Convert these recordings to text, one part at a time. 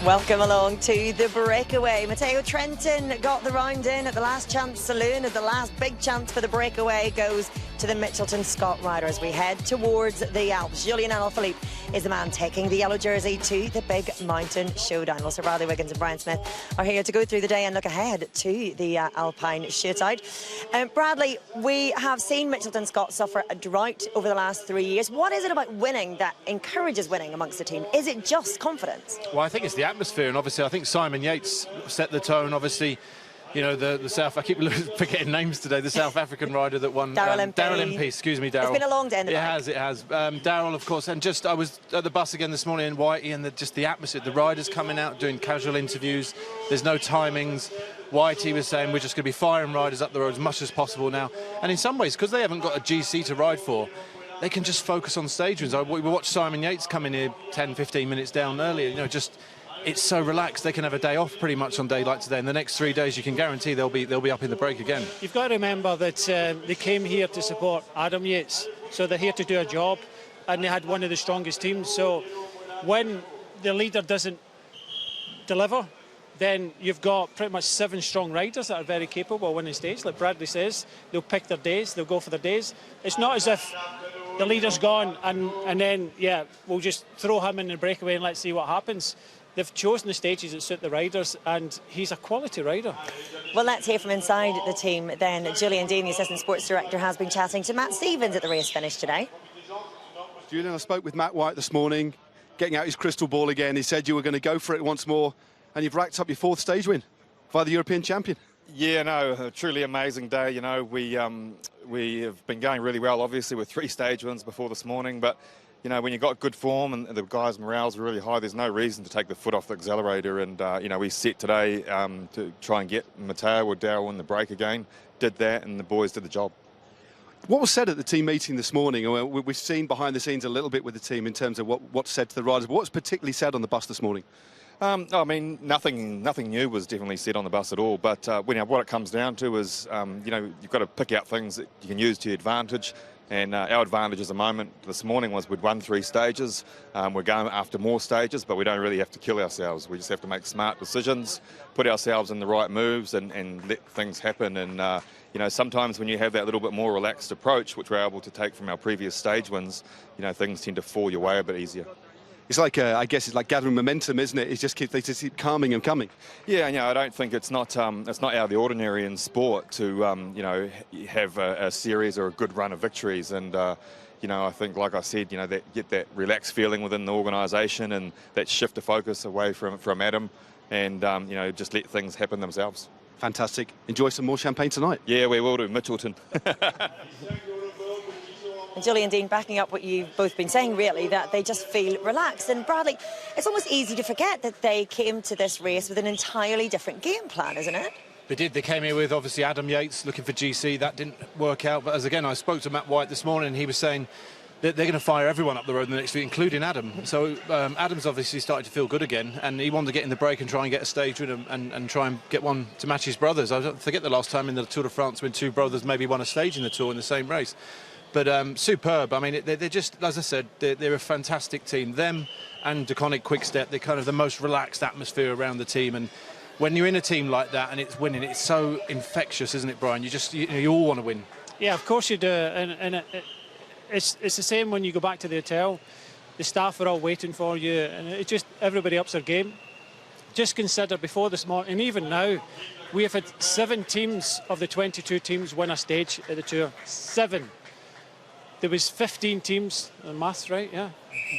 Welcome along to the Breakaway. Matteo Trentin got the round in at the Last Chance Saloon, as the last big chance for the Breakaway goes to the Mitchelton Scott rider as we head towards the Alps. Julian Alaphilippe is the man taking the yellow jersey to the big mountain showdown. Well, Sir Bradley Wiggins and Brian Smith are here to go through the day and look ahead to the Alpine shootout. Bradley, we have seen Mitchelton Scott suffer a drought over the last 3 years. What is it about winning that encourages winning amongst the team? Is it just confidence? Well, I think it's the atmosphere, and obviously I think Simon Yates set the tone. Obviously, you know, the South, I keep forgetting names today, the South African rider that won. Darryl MP, excuse me, Darryl. It's been a long day in the back. It has. Darryl, of course, and just I was at the bus again this morning in Whitey, and just the atmosphere, the riders coming out doing casual interviews, there's no timings. Whitey was saying we're just going to be firing riders up the road as much as possible now, and in some ways, because they haven't got a GC to ride for, they can just focus on stage wins. We watched Simon Yates come in here 10-15 minutes down earlier, you know, just it's so relaxed. They can have a day off pretty much on a day like today. In the next 3 days, you can guarantee they'll be up in the break again. You've got to remember that they came here to support Adam Yates, so they're here to do a job, and they had one of the strongest teams. So when the leader doesn't deliver, then you've got pretty much 7 strong riders that are very capable of winning stage. Like Bradley says, they'll pick their days, they'll go for their days. It's not as if the leader's gone and then, yeah, we'll just throw him in the breakaway and let's see what happens. They've chosen the stages that suit the riders, and he's a quality rider. Well, let's hear from inside the team then. Julian Dean, the Assistant Sports Director, has been chatting to Matt Stevens at the race finish today. Julian, I spoke with Matt White this morning, getting out his crystal ball again. He said you were going to go for it once more, and you've racked up your 4th stage win via the European champion. Yeah, no, a truly amazing day. You know, we have been going really well, obviously, with 3 stage wins before this morning, but you know, when you've got good form and the guys' morale's really high, there's no reason to take the foot off the accelerator. And, you know, we set today to try and get Matteo or Darryl in the break again. Did that, and the boys did the job. What was said at the team meeting this morning? We've seen behind the scenes a little bit with the team in terms of what's said to the riders. But what's particularly said on the bus this morning? I mean, nothing new was definitely said on the bus at all. But what it comes down to is, you know, you've got to pick out things that you can use to your advantage. And our advantage at the moment this morning was we'd won 3 stages. We're going after more stages, but we don't really have to kill ourselves. We just have to make smart decisions, put ourselves in the right moves, and let things happen. And you know, sometimes when you have that little bit more relaxed approach, which we're able to take from our previous stage wins, you know, things tend to fall your way a bit easier. It's like, I guess it's like gathering momentum, isn't it? It's just they just keep calming and coming. Yeah, you know, I don't think it's not out of the ordinary in sport to, you know, have a series or a good run of victories. And, you know, I think, like I said, you know, get that relaxed feeling within the organisation and that shift of focus away from Adam and, you know, just let things happen themselves. Fantastic. Enjoy some more champagne tonight. Yeah, we will do, Mitchelton. And Julian Dean, backing up what you've both been saying, really, that they just feel relaxed. And Bradley, it's almost easy to forget that they came to this race with an entirely different game plan, isn't it? They did. They came here with, obviously, Adam Yates looking for GC. That didn't work out. But as again, I spoke to Matt White this morning, and he was saying that they're going to fire everyone up the road in the next week, including Adam. So Adam's obviously started to feel good again, and he wanted to get in the break and try and get a stage win and try and get one to match his brothers. I don't forget the last time in the Tour de France when 2 brothers maybe won a stage in the Tour in the same race. But superb. I mean, they're just, as I said, they're a fantastic team. Them and Deconic Quickstep, they're kind of the most relaxed atmosphere around the team. And when you're in a team like that and it's winning, it's so infectious, isn't it, Brian? You all want to win. Yeah, of course you do. And it's the same when you go back to the hotel. The staff are all waiting for you, and it's just everybody ups their game. Just consider before this morning, and even now, we have had 7 teams of the 22 teams win a stage at the Tour. 7. There was 15 teams, maths right, yeah.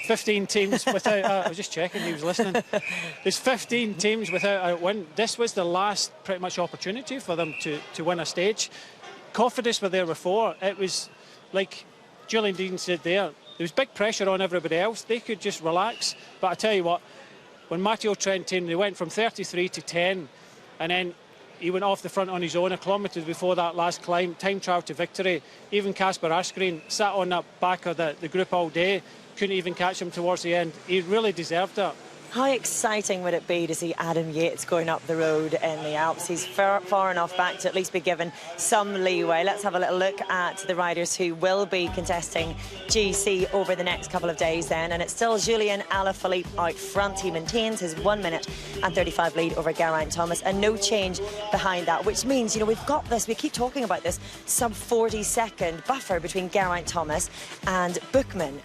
15 teams without, I was just checking, he was listening. There's 15 teams without a win. This was the last pretty much opportunity for them to win a stage. Cofidis were there before. It was like Julian Dean said there was big pressure on everybody else. They could just relax. But I tell you what, when Matteo Trentin, they went from 33 to 10, and then he went off the front on his own a kilometre before that last climb, time trial to victory. Even Casper Asgreen sat on that back of the group all day, couldn't even catch him towards the end. He really deserved that. How exciting would it be to see Adam Yates going up the road in the Alps? He's far enough back to at least be given some leeway. Let's have a little look at the riders who will be contesting GC over the next couple of days then. And it's still Julien Alaphilippe out front. He maintains his 1 minute and 35 lead over Geraint Thomas, and no change behind that, which means, you know, we've got this, we keep talking about this sub 40-second buffer between Geraint Thomas and Bookman.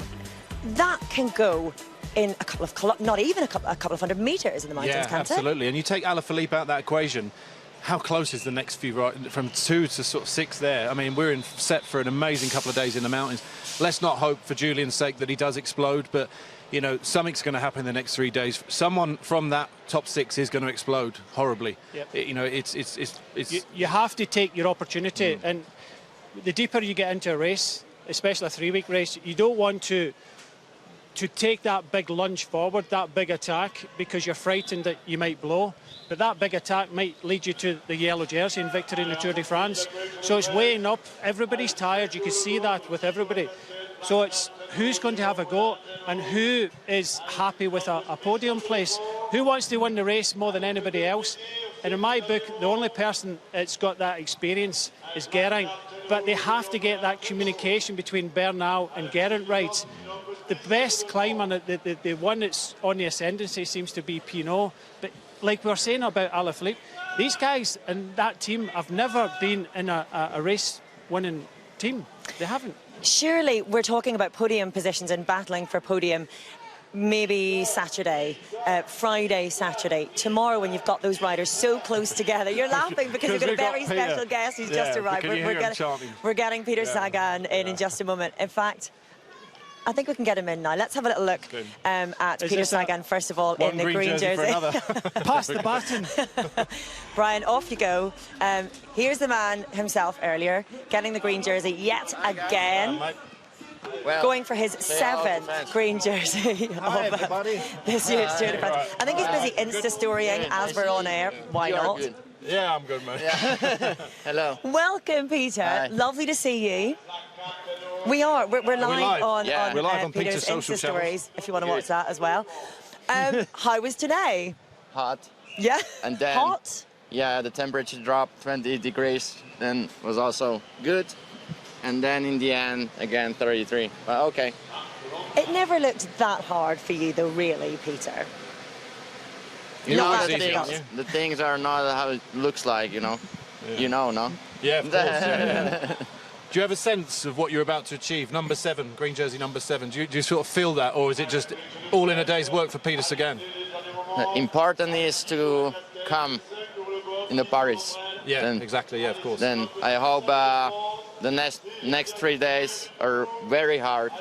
That can go in a couple of, not even a couple of hundred metres in the mountains, can't it? Absolutely. And you take Alaphilippe out of that equation, how close is the next few, from 2 to sort of 6 there? I mean, we're set for an amazing couple of days in the mountains. Let's not hope for Julian's sake that he does explode, but, you know, something's going to happen in the next 3 days. Someone from that top 6 is going to explode horribly. Yep. You know, You have to take your opportunity, and the deeper you get into a race, especially a 3-week race, you don't want to take that big lunge forward, that big attack, because you're frightened that you might blow. But that big attack might lead you to the yellow jersey and victory in the Tour de France. So it's weighing up. Everybody's tired. You can see that with everybody. So it's who's going to have a go and who is happy with a podium place. Who wants to win the race more than anybody else? And in my book, the only person that's got that experience is Geraint. But they have to get that communication between Bernal and Geraint right. The best climber, the one that's on the ascendancy seems to be Pinot. But like we were saying about Alaphilippe, these guys and that team have never been in a race-winning team. They haven't. Surely we're talking about podium positions and battling for podium maybe Saturday, Friday, Saturday, tomorrow, when you've got those riders so close together. You're laughing because we've got a very special guest who's just arrived. We're getting Peter Sagan in just a moment. In fact, I think we can get him in now. Let's have a little look at Peter Sagan, first of all, in the green jersey. Pass the baton. Brian, off you go. Here's the man himself earlier, getting the green jersey yet again. Well, going for his 7th green jersey of this year's Tour de France. I think he's busy Insta-storying as we're on air. Why not? Good. Yeah, I'm good, mate. Yeah. Hello. Welcome, Peter. Hi. Lovely to see you. We're live on Peter's Insta stories, if you want to watch that as well. How was today? Hot. Yeah. And then hot. Yeah, the temperature dropped 20 degrees. Then was also good. And then in the end, again 33. But okay. It never looked that hard for you, though, really, Peter. You know, the things are not how it looks like, you know. Yeah. You know, no? Yeah, of course. Yeah. Do you have a sense of what you're about to achieve? Number 7, green jersey number 7. Do you sort of feel that, or is it just all in a day's work for Peter Sagan? Important is to come in the Paris. Yeah, then, exactly. Yeah, of course. Then I hope the next 3 days are very hard.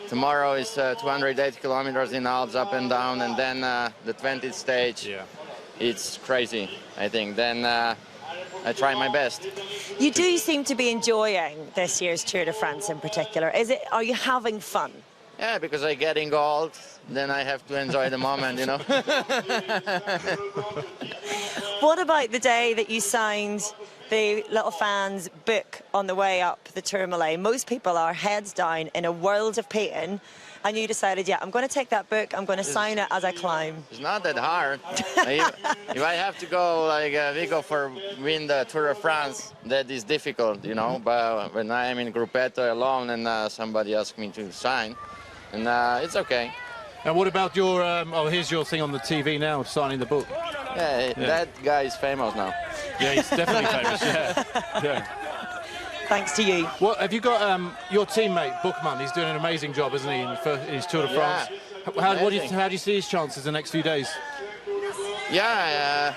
Tomorrow is 280 kilometers in Alps, up and down, and then the 20th stage. Yeah, it's crazy, I think. Then I try my best. You do seem to be enjoying this year's Tour de France in particular. Are you having fun? Yeah, because I'm getting old, then I have to enjoy the moment, you know. What about the day that you signed the little fans' book on the way up the Tourmalet? Most people are heads down in a world of pain, and you decided, yeah, I'm going to take that book, I'm going to sign it as I climb. It's not that hard. If I have to go like Vigo for win the Tour de France, that is difficult, you know. But when I am in Gruppetto alone and somebody asks me to sign, and it's okay. And what about your, here's your thing on the TV now, signing the book. Yeah, that guy is famous now. Yeah, he's definitely famous, yeah. Thanks to you. Well, have you got your teammate, Bookman? He's doing an amazing job, isn't he, in his Tour de France? Yeah. How do you see his chances the next few days? Yeah,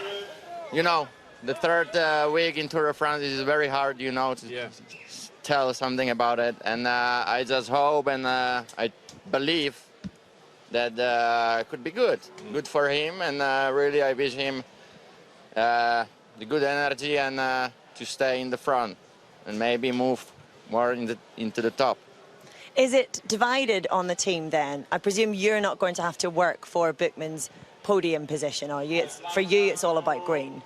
you know, the 3rd week in Tour de France is very hard, you know, to tell something about it. And I just hope and I believe that could be good for him. And really, I wish him the good energy and to stay in the front and maybe move more into the top. Is it divided on the team then? I presume you're not going to have to work for Bookman's podium position, are you? For you, it's all about green.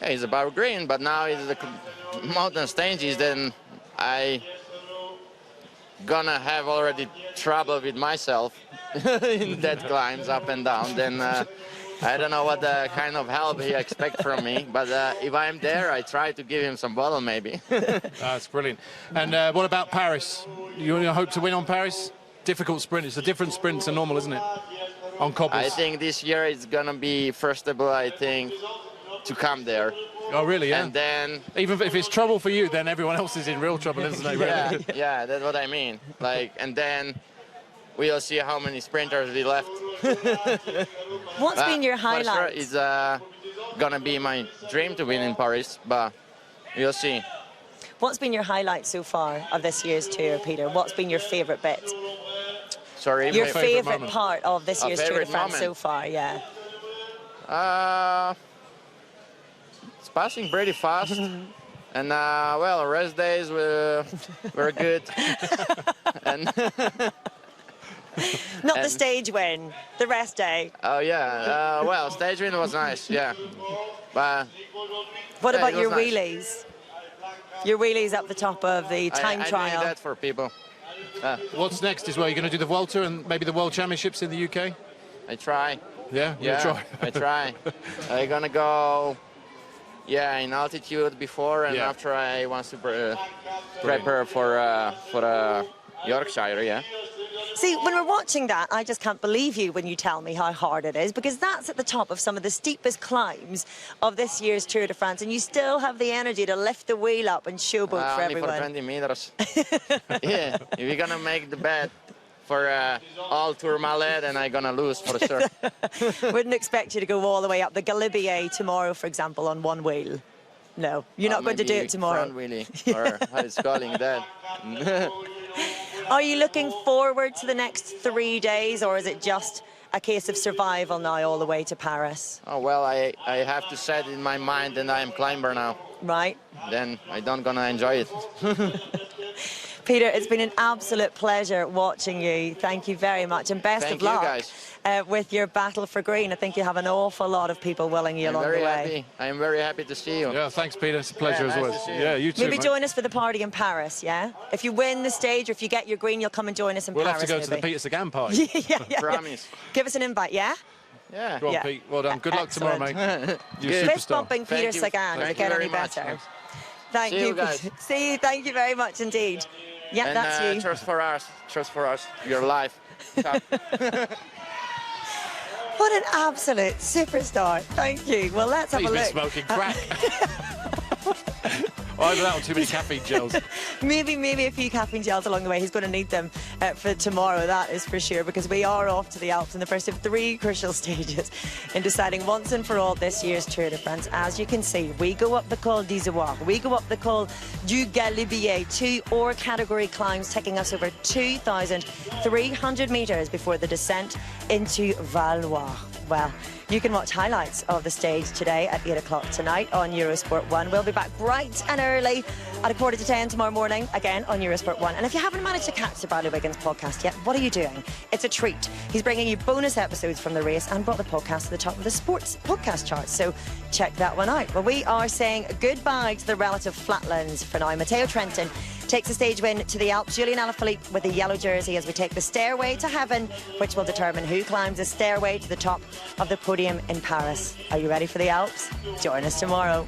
Yeah, it's about green, but now it's the mountain stages, then I gonna have already trouble with myself in that climbs up and down, then I don't know what kind of help he expects from me. But if I'm there, I try to give him some bottle, maybe. That's brilliant. And what about Paris? You hope to win on Paris? Difficult sprint. It's a different sprint to normal, isn't it? On cobbles. I think this year it's gonna be, first of all, I think, to come there. Oh, really? Yeah. And then, even if it's trouble for you, then everyone else is in real trouble, isn't it? yeah, Really? yeah, that's what I mean. Like, and then we'll see how many sprinters we left. What's been your highlight? For sure, it's gonna be my dream to win in Paris, but we'll see. What's been your highlight so far of this year's tour, Peter? What's been your favourite bit? Sorry, Your my favourite part of this year's Tour de France moment? so far, yeah. It's passing pretty fast. And, well, rest days were good. and Not the stage win, the rest day. Oh, yeah. Well, stage win was nice, yeah. But what yeah, about it your was nice. wheelies? Your wheelies up the top of the time I trial. do that for people. What's next is where you're going to do the Vuelta and maybe the World Championships in the UK? I try. Yeah? Yeah, Try. I try. I'm going to go, yeah, in altitude before, and Yeah. after I want to prepare for Yorkshire, yeah. See, when we're watching that, I just can't believe you when you tell me how hard it is, because that's at the top of some of the steepest climbs of this year's Tour de France, and you still have the energy to lift the wheel up and showboat for Only everyone. for 20 meters. Yeah, if you're going to make the bet for all Tourmalet, then I'm going to lose for sure. Wouldn't expect you to go all the way up the Galibier tomorrow, for example, on one wheel. No, you're not going to do Maybe it tomorrow. Front wheelie, or how it's calling that. Are you looking forward to the next 3 days, or is it just a case of survival now all the way to Paris? Oh, well, I have to set in my mind that I am climber now. Right. Then I don't gonna enjoy it. Peter, it's been an absolute pleasure watching you. Thank you very much, and best of luck guys. With your battle for green. I think you have an awful lot of people willing you along the way. I am very happy to see you. Yeah, thanks, Peter. It's a pleasure Yeah, as nice well. to see you. Yeah, you too, Maybe mate. join us for the party in Paris, yeah? If you win the stage or if you get your green, you'll come and join us in We'll Paris. have to go to the maybe. Peter Sagan party. yeah. Promise. Give us an invite, yeah? Yeah. Go on, Yeah. Pete. Well done. Good luck tomorrow, mate. You're a Good. Fist superstar. bumping Peter Thank you. Sagan Thank to you get very any much. better. Thank See you guys. See you. Thank you very much indeed. Yeah, And that's you. trust for us. Trust for us. Your life. What an absolute superstar. Thank you. Well, let's have He's a been look. smoking crack. Either that or too many caffeine gels. Maybe a few caffeine gels along the way. He's going to need them for tomorrow, that is for sure, because we are off to the Alps in the first of 3 crucial stages in deciding once and for all this year's Tour de France. As you can see, we go up the Col d'Izoard, we go up the Col du Galibier, 2 ore category climbs taking us over 2,300 metres before the descent into Valois. Well, you can watch highlights of the stage today at 8 o'clock tonight on Eurosport 1. We'll be back bright and early at 9:45 tomorrow morning, again on Eurosport 1. And if you haven't managed to catch the Bradley Wiggins podcast yet, what are you doing? It's a treat. He's bringing you bonus episodes from the race and brought the podcast to the top of the sports podcast charts. So check that one out. Well, we are saying goodbye to the relative flatlands for now. Matteo Trentin takes the stage win to the Alps. Julian Alaphilippe with the yellow jersey as we take the stairway to heaven, which will determine who climbs the stairway to the top of the podium in Paris. Are you ready for the Alps? Join us tomorrow.